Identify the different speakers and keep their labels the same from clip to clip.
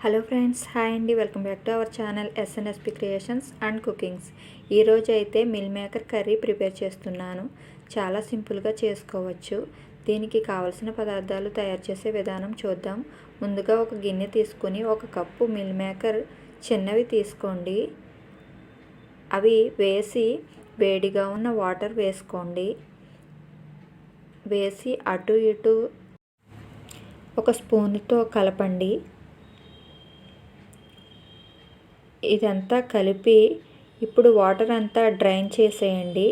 Speaker 1: Hello friends, hi అండి. Welcome back to our channel SNSP creations and cookings. ఈరోజు అయితే mill maker curry prepare చేస్తున్నాను. చాలా సింపుల్గా చేసుకోవచ్చు. దీనికి కావలసిన పదార్థాలు తయారు చేసే విధానం చూద్దాం. ముందుగా ఒక గిన్నె తీసుకొని 1 కప్పు మిల్ మేకర్ చిన్నవి తీసుకోండి. అవి వేసి వేడిగా ఉన్న వాటర్ వేసుకోండి. వేసి అటు ఇటు 1 స్పూన్తో కలపండి. ఇదంతా కలిపి ఇప్పుడు వాటర్ అంతా డ్రైన్ చేసేయండి.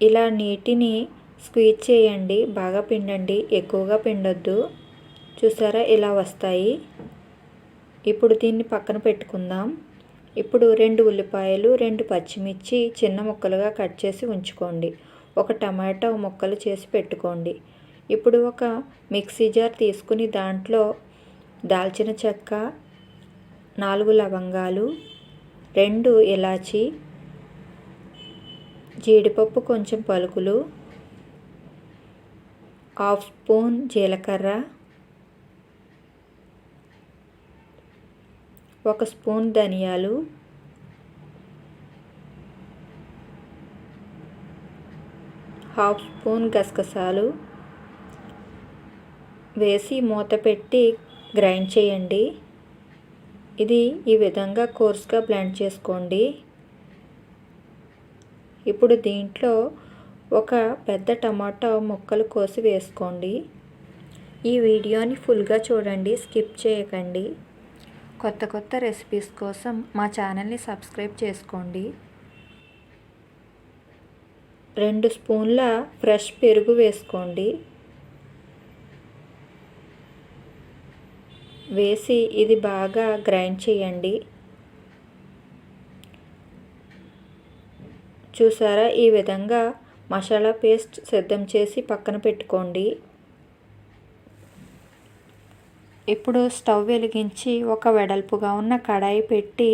Speaker 1: ఇలా నీటిని స్క్వీజ్ చేయండి, బాగా పిండండి, ఎక్కువగా పిండొద్దు. చూసారా, ఇలా వస్తాయి. ఇప్పుడు దీన్ని పక్కన పెట్టుకుందాం. ఇప్పుడు 2 ఉల్లిపాయలు, 2 పచ్చిమిర్చి చిన్న ముక్కలుగా కట్ చేసి ఉంచుకోండి. 1 టమాటో ముక్కలు చేసి పెట్టుకోండి. ఇప్పుడు ఒక మిక్సీ జార్ తీసుకుని దాంట్లో దాల్చిన చెక్క, 4 లవంగాలు, 2 ఇలాచి, జీడిపప్పు కొంచెం పలుకులు, 1/2 స్పూన్ జీలకర్ర, 1 స్పూన్ ధనియాలు, 1/2 స్పూన్ గసగసాలు వేసి మూత పెట్టి గ్రైండ్ చేయండి. ఇది ఈ విధంగా కోర్స్గా బ్లెండ్ చేసుకోండి. ఇప్పుడు దీంట్లో ఒక పెద్ద టమాటా ముక్కలు కోసి వేసుకోండి. ఈ వీడియోని ఫుల్గా చూడండి, స్కిప్ చేయకండి. కొత్త రెసిపీస్ కోసం మా ఛానల్ని సబ్స్క్రైబ్ చేసుకోండి. 2 స్పూన్ల ఫ్రెష్ పెరుగు వేసుకోండి. వేసి ఇది బాగా గ్రైండ్ చేయండి. చూసారా, ఈ విధంగా మసాలా పేస్ట్ సిద్ధం చేసి పక్కన పెట్టుకోండి. ఇప్పుడు స్టవ్ వెలిగించి ఒక వెడల్పుగా ఉన్న కడాయి పెట్టి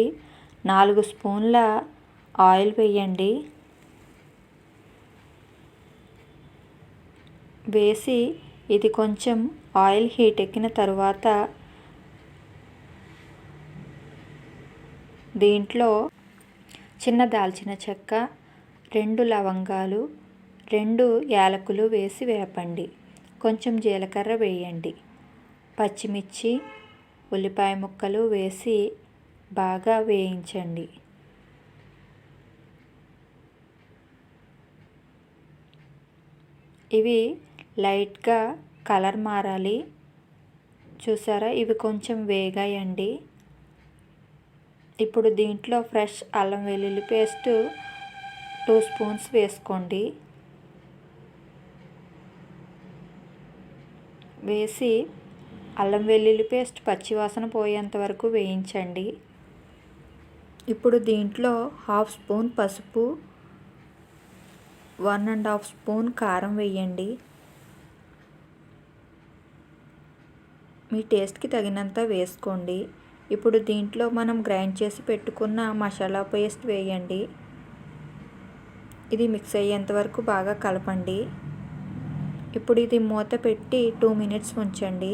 Speaker 1: 4 స్పూన్ల ఆయిల్ వేయండి. వేసి ఇది కొంచెం ఆయిల్ హీట్ ఎక్కిన తర్వాత దీంట్లో చిన్న దాల్చిన చెక్క, 2 లవంగాలు, 2 యాలకులు వేసి వేపండి. కొంచెం జీలకర్ర వేయండి. పచ్చిమిర్చి, ఉల్లిపాయ ముక్కలు వేసి బాగా వేయించండి. ఇవి లైట్గా కలర్ మారాలి. చూసారా, ఇవి కొంచెం వేగాయండి. ఇప్పుడు దీంట్లో ఫ్రెష్ అల్లం వెల్లుల్లి పేస్ట్ 2 స్పూన్స్ వేసుకోండి. వేసి అల్లం వెల్లుల్లి పేస్ట్ పచ్చివాసన పోయేంత వరకు వేయించండి. ఇప్పుడు దీంట్లో 1/2 స్పూన్ పసుపు, 1.5 స్పూన్ కారం వేయండి. మీ టేస్ట్కి తగినంత వేసుకోండి. ఇప్పుడు దీంట్లో మనం గ్రైండ్ చేసి పెట్టుకున్న మసాలా పేస్ట్ వేయండి. ఇది మిక్స్ అయ్యేంత వరకు బాగా కలపండి. ఇప్పుడు ఇది మూత పెట్టి 2 మినిట్స్ ఉంచండి.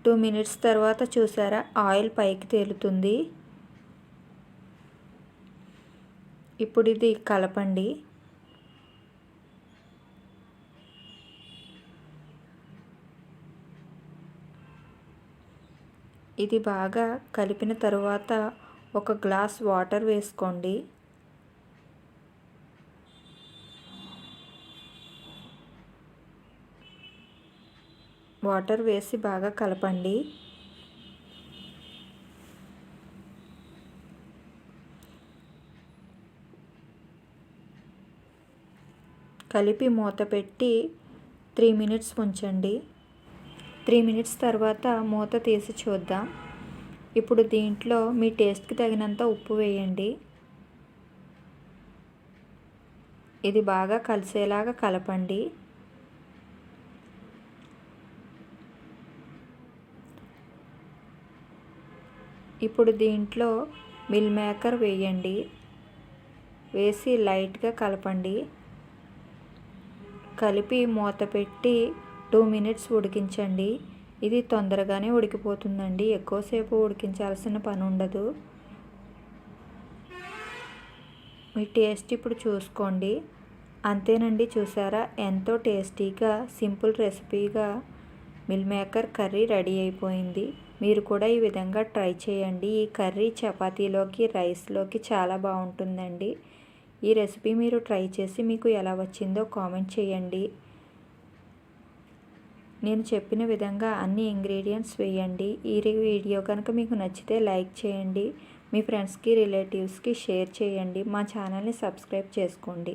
Speaker 1: టూ మినిట్స్ తర్వాత చూసారా, ఆయిల్ పైకి తేలుతుంది. ఇప్పుడు ఇది కలపండి. ఇది బాగా కలిపిన తర్వాత 1 గ్లాస్ వాటర్ వేసుకోండి. వాటర్ వేసి బాగా కలపండి. కలిపి మూత పెట్టి 3 మినిట్స్ ఉంచండి. 3 మినిట్స్ తర్వాత మూత తీసి చూద్దాం. ఇప్పుడు దీంట్లో మీ టేస్ట్కి తగినంత ఉప్పు వేయండి. ఇది బాగా కలిసేలాగా కలపండి. ఇప్పుడు దీంట్లో మిల్ మేకర్ వేయండి. వేసి లైట్గా కలపండి. కలిపి మూత పెట్టి 2 మినిట్స్ ఉడికించండి. ఇది తొందరగానే ఉడికిపోతుందండి. ఎక్కువసేపు ఉడికించాల్సిన పని ఉండదు. మీ టేస్ట్ ఇప్పుడు చూసుకోండి. అంతేనండి, చూసారా ఎంతో టేస్టీగా సింపుల్ రెసిపీగా మిల్ మేకర్ కర్రీ రెడీ అయిపోయింది. మీరు కూడా ఈ విధంగా ట్రై చేయండి. ఈ కర్రీ చపాతీలోకి, రైస్లోకి చాలా బాగుంటుందండి. ఈ రెసిపీ మీరు ట్రై చేసి మీకు ఎలా వచ్చిందో కామెంట్ చేయండి. నేను చెప్పిన విధంగా అన్ని ఇంగ్రీడియంట్స్ వేయండి. ఈ వీడియో కనుక మీకు నచ్చితే లైక్ చేయండి. మీ ఫ్రెండ్స్కి, రిలేటివ్స్కి షేర్ చేయండి. మా ఛానల్ని సబ్స్క్రైబ్ చేసుకోండి.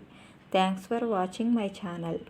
Speaker 1: Thanks for watching my channel.